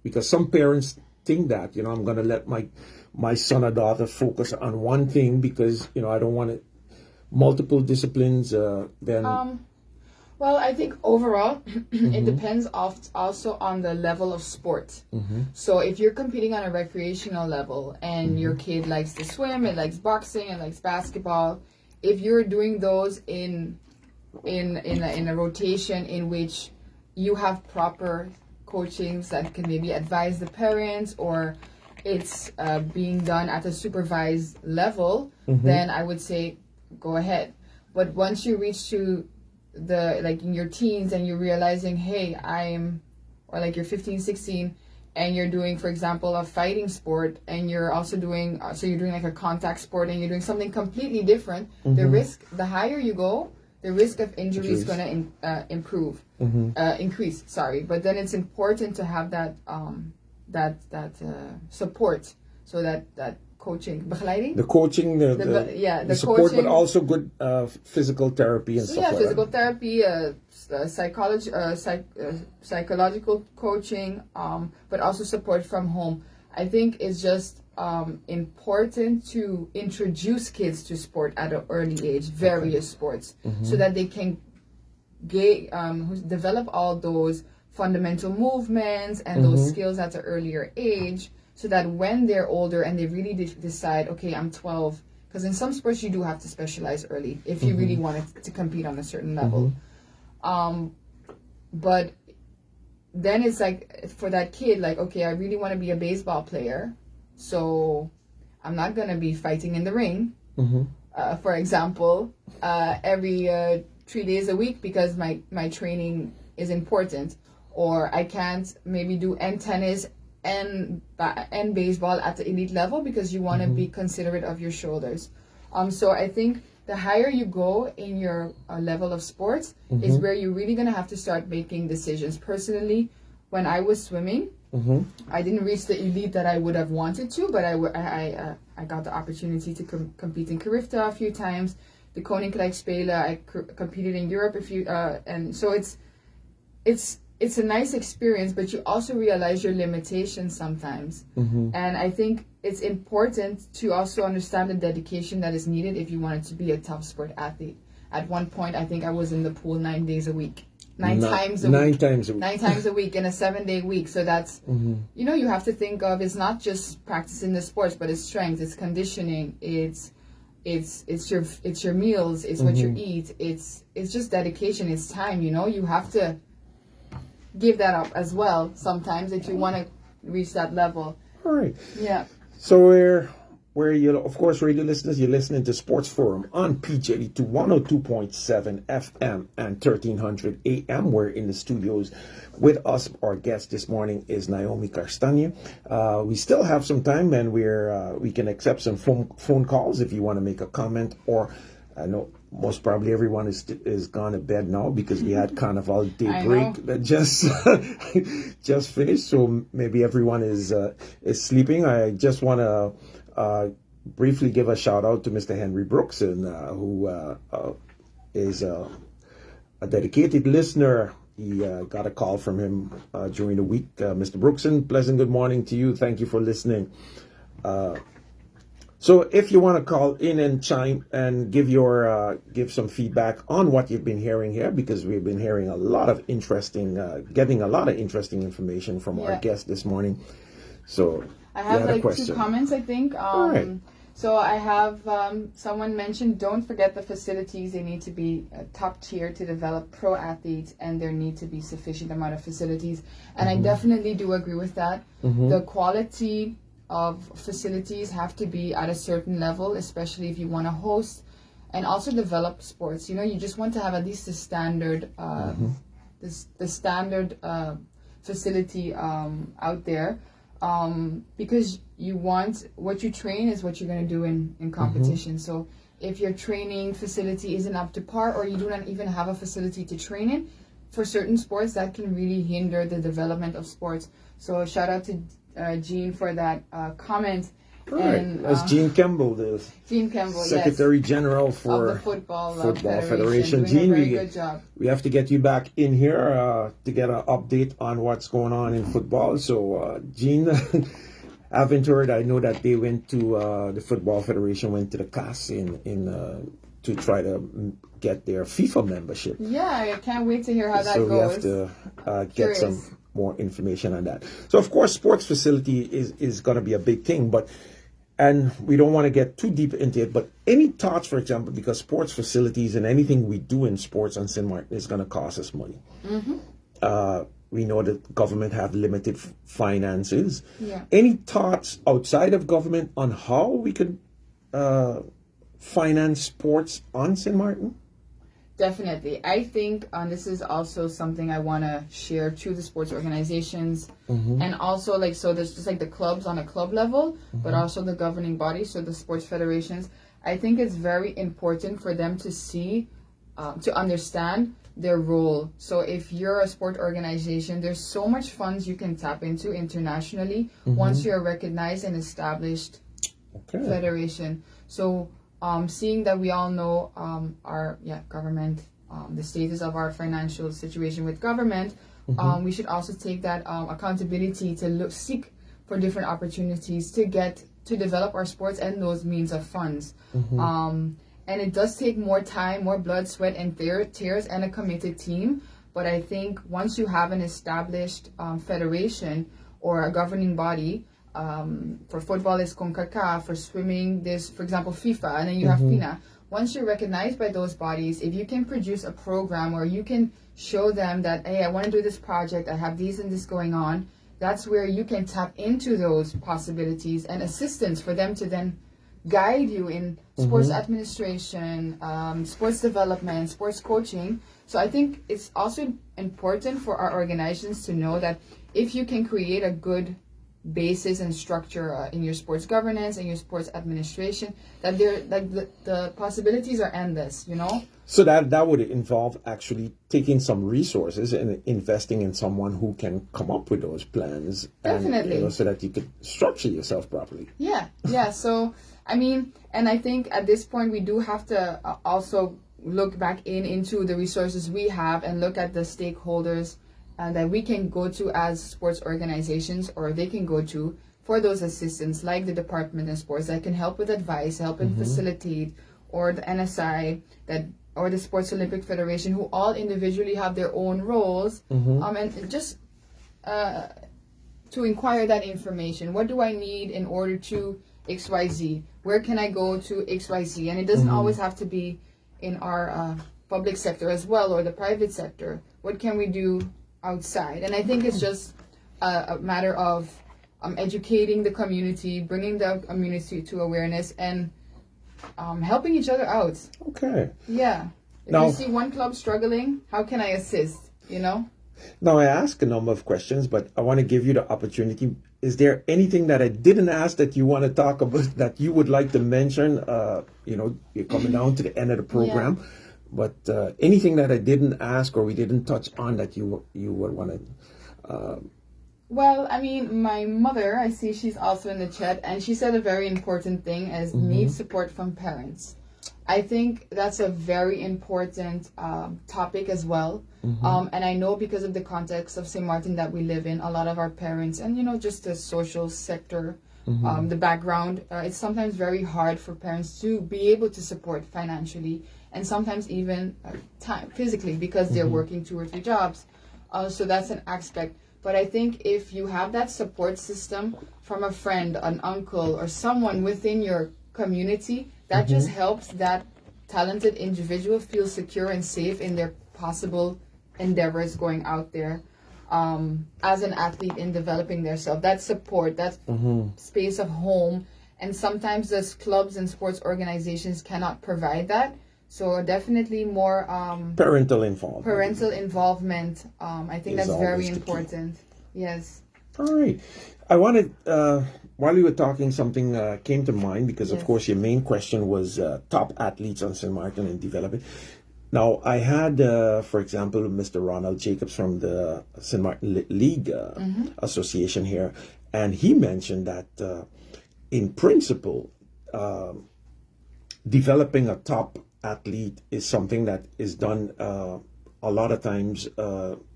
because some parents think that I'm going to let my son or daughter focus on one thing because I don't want it multiple disciplines then. Well, I think overall, it depends also on the level of sport. So if you're competing on a recreational level and your kid likes to swim, and likes boxing, and likes basketball, if you're doing those in a rotation in which you have proper coachings that can maybe advise the parents, or it's being done at a supervised level, then I would say go ahead. But once you reach to in your teens and you're realizing, hey, or like you're 15, 16, and you're doing, for example, a fighting sport, and you're also doing, so you're doing like a contact sport, and you're doing something completely different, the higher you go, the risk of injury is going to increase. Sorry, but then it's important to have that support, so that coaching, begeleiding? The coaching, the support, coaching, but also good physical therapy and stuff like that. Yeah, physical therapy, psychological coaching, but also support from home. I think it's just important to introduce kids to sport at an early age, various sports, so that they can develop all those fundamental movements and those skills at an earlier age, so that when they're older and they really decide, okay, I'm 12, because in some sports you do have to specialize early if you really wanted to compete on a certain level. But then it's like, for that kid, like, okay, I really want to be a baseball player, so I'm not going to be fighting in the ring, for example, every 3 days a week because my training is important. Or I can't maybe do tennis and baseball at the elite level because you want to be considerate of your shoulders. So I think the higher you go in your level of sports is where you're really going to have to start making decisions. Personally, when I was swimming, I didn't reach the elite that I would have wanted to, but I got the opportunity to compete in Carifta a few times. The Koninklijk Spelen, I competed in Europe a few, and so it's a nice experience, but you also realize your limitations sometimes. And I think it's important to also understand the dedication that is needed if you wanted to be a top sport athlete. At one point, I think I was in the pool 9 days a week. 9 times a week. 9 times a week in a 7-day week. So that's, you have to think of, it's not just practicing the sports, but it's strength, it's conditioning, it's your meals, it's what you eat, it's just dedication, it's time, you have to give that up as well sometimes if you want to reach that level. All right. Yeah. So we're where of course, radio listeners, you're listening to Sports Forum on PJD2102.7 FM and 1300 AM. We're in the studios with us. Our guest this morning is Naomi Korstanje. We still have some time, and we can accept some phone calls if you want to make a comment, or I know most probably everyone is gone to bed now because we had Carnival Day break that just finished. So maybe everyone is sleeping. I just want to briefly give a shout out to Mr. Henry Brookson, who is a dedicated listener. He got a call from him during the week. Mr. Brookson, pleasant good morning to you. Thank you for listening. So if you want to call in and chime and give some feedback on what you've been hearing here, because we've been hearing a lot of getting a lot of interesting information from our guest this morning. So I have like 2 comments, I think. All right. So I have someone mentioned, don't forget the facilities. They need to be top tier to develop pro athletes, and there need to be sufficient amount of facilities. And I definitely do agree with that. The quality of facilities have to be at a certain level, especially if you want to host and also develop sports. You just want to have at least the standard facility out there. Because you want what you train is what you're going to do in competition. So if your training facility isn't up to par, or you do not even have a facility to train in, for certain sports, that can really hinder the development of sports. So shout out to Jean for that comment. Right. And that's Jean Campbell, Secretary General for the Football Federation. Jean, very good job. We have to get you back in here to get an update on what's going on in football. So, Jean, I haven't heard. I know that they went to the Football Federation, went to the CAS to try to get their FIFA membership. Yeah, I can't wait to hear how that goes. So we have to get some more information on that. So, of course, sports facility is going to be a big thing, and we don't want to get too deep into it, but any thoughts, for example, because sports facilities and anything we do in sports on St. Martin is going to cost us money. We know that government have limited finances. Yeah. Any thoughts outside of government on how we could finance sports on St. Martin? Definitely. I think this is also something I want to share to the sports organizations, and also so there's just the clubs on a club level, but also the governing body, so the sports federations. I think it's very important for them to see, to understand their role. So if you're a sport organization, there's so much funds you can tap into internationally once you're a recognized and established federation. So seeing that we all know our government, the status of our financial situation with government, we should also take that accountability to seek for different opportunities to develop our sports and those means of funds. And it does take more time, more blood, sweat, and tears, and a committed team. But I think once you have an established federation or a governing body, for football is CONCACAF, for swimming there's, for example, FIFA, and then you have FINA. Once you're recognized by those bodies, if you can produce a program or you can show them that, hey, I want to do this project, I have these and this going on, that's where you can tap into those possibilities and assistance for them to then guide you in sports administration, sports development, sports coaching. So I think it's also important for our organizations to know that if you can create a good basis and structure in your sports governance and your sports administration, that the possibilities are endless, So that would involve actually taking some resources and investing in someone who can come up with those plans. Definitely. And, so that you could structure yourself properly. Yeah. So, and I think at this point we do have to also look back into the resources we have and look at the stakeholders that we can go to as sports organizations, or they can go to for those assistants, like the Department of Sports that can help with advice, help and facilitate, or the NSI or the Sports Olympic Federation, who all individually have their own roles, and just to inquire that information. What do I need in order to XYZ? Where can I go to XYZ? And it doesn't always have to be in our public sector as well, or the private sector. What can we do outside? And I think it's just a matter of educating the community, bringing the community to awareness, and helping each other out. Okay. Yeah. If Now, you see one club struggling, how can I assist? You know? Now, I ask a number of questions, but I want to give you the opportunity. Is there anything that I didn't ask that you want to talk about that you would like to mention? You're coming down to the end of the program, but anything that I didn't ask or we didn't touch on that you would want to... Well, I mean, my mother, I see she's also in the chat, and she said a very important thing as need support from parents. I think that's a very important topic as well. And I know because of the context of St. Martin that we live in, a lot of our parents and, just the social sector, the background, it's sometimes very hard for parents to be able to support financially and sometimes even time physically because they're working 2 or 3 jobs. So that's an aspect. But I think if you have that support system from a friend, an uncle, or someone within your community, that just helps that talented individual feel secure and safe in their possible endeavors going out there as an athlete in developing themselves. That support, that space of home, and sometimes those clubs and sports organizations cannot provide that. So definitely more parental involvement. Parental involvement. I think that's very important. Yes. All right. I wanted, while you were talking, something came to mind because, of course, your main question was top athletes on St. Martin and development. Now, I had, for example, Mr. Ronald Jacobs from the St. Martin League Association here, and he mentioned that in principle, developing a top athlete is something that is done a lot of times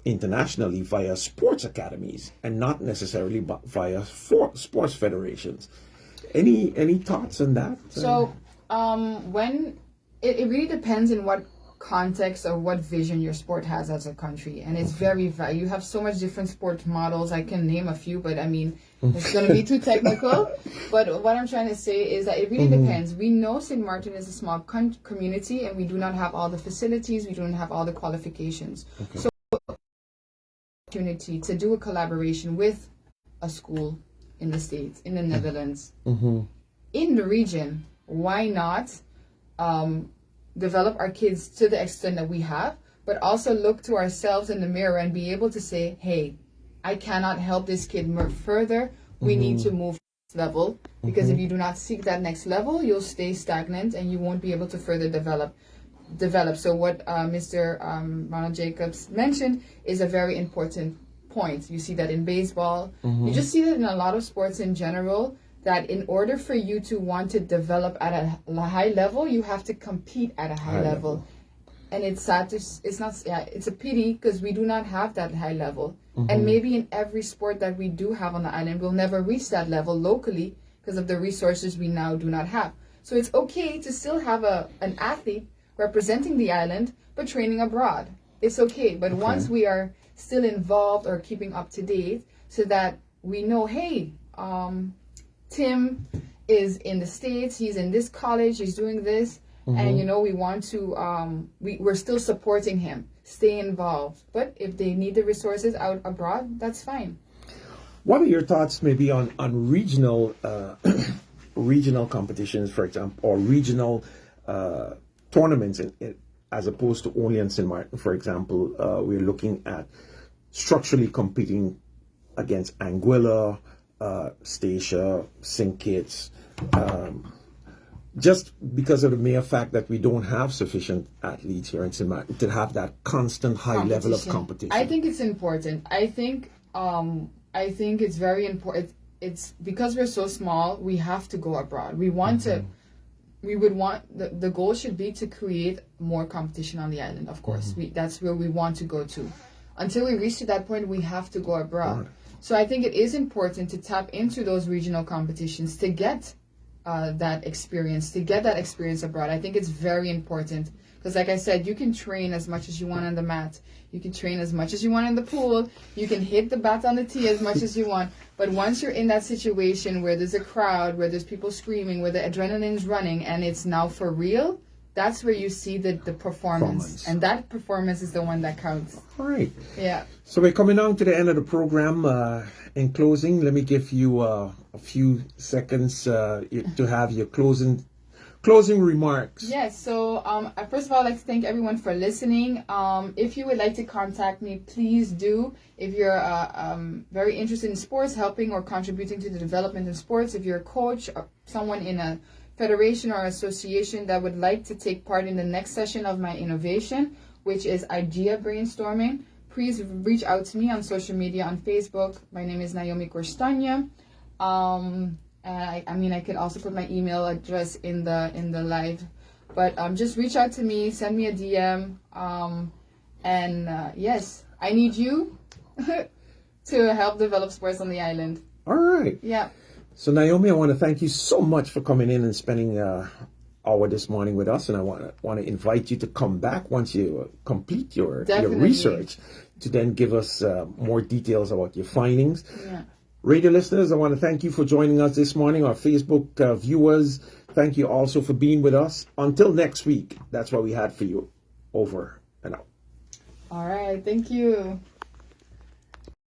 internationally via sports academies and not necessarily via sports federations. Any thoughts on that? So when it really depends in what context or what vision your sport has as a country, and it's very you have so much different sport models. I can name a few, but I mean it's going to be too technical. But what I'm trying to say is that it really depends. We know St. Martin is a small community, and we do not have all the facilities, we don't have all the qualifications. So opportunity to do a collaboration with a school in the States, in the Netherlands, in the region. Why not develop our kids to the extent that we have, but also look to ourselves in the mirror and be able to say, hey, I cannot help this kid move further. We need to move level, because if you do not seek that next level, you'll stay stagnant and you won't be able to further develop. So what Mr. Ronald Jacobs mentioned is a very important point. You see that in baseball. You just see that in a lot of sports in general, that in order for you to want to develop at a high level, you have to compete at a high level. And it's sad to, it's a pity because we do not have that high level. And maybe in every sport that we do have on the island, we'll never reach that level locally because of the resources we now do not have. So it's okay to still have an athlete representing the island, but training abroad. It's okay. But once we are still involved or keeping up to date so that we know, hey, Tim is in the States, he's in this college, he's doing this, and we want to we're still supporting him, stay involved. But if they need the resources out abroad, that's fine. What are your thoughts maybe on regional regional competitions, for example, or regional tournaments as opposed to only in St. Martin? For example, we're looking at structurally competing against Anguilla, Statia, St. Kitts, just because of the mere fact that we don't have sufficient athletes here in St. Martin to have that constant high level of competition. I think it's important. I think it's very important. It's because we're so small, we have to go abroad. We want to. We would want the goal should be to create more competition on the island. Of course, that's where we want to go to. Until we reach to that point, we have to go abroad. So I think it is important to tap into those regional competitions to get that experience abroad. I think it's very important because, like I said, you can train as much as you want on the mat. You can train as much as you want in the pool. You can hit the bat on the tee as much as you want. But once you're in that situation where there's a crowd, where there's people screaming, where the adrenaline is running, and it's now for real, that's where you see the performance. And that performance is the one that counts. All right. Yeah. So we're coming down to the end of the program. In closing, let me give you a few seconds to have your closing remarks. Yes, so first of all, I'd like to thank everyone for listening. If you would like to contact me, please do. If you're very interested in sports, helping or contributing to the development of sports, if you're a coach or someone in a federation or association that would like to take part in the next session of my innovation, which is idea brainstorming, please reach out to me on social media on Facebook. My name is Naomi Korstanje. I could also put my email address in the live, but just reach out to me, send me a DM, yes, I need you to help develop sports on the island. All right. Yeah. So Naomi, I want to thank you so much for coming in and spending hour this morning with us, and I want to invite you to come back once you complete your research to then give us more details about your findings. Yeah. Radio listeners, I want to thank you for joining us this morning. Our Facebook viewers, thank you also for being with us. Until next week, that's what we had for you. Over and out. All right. Thank you.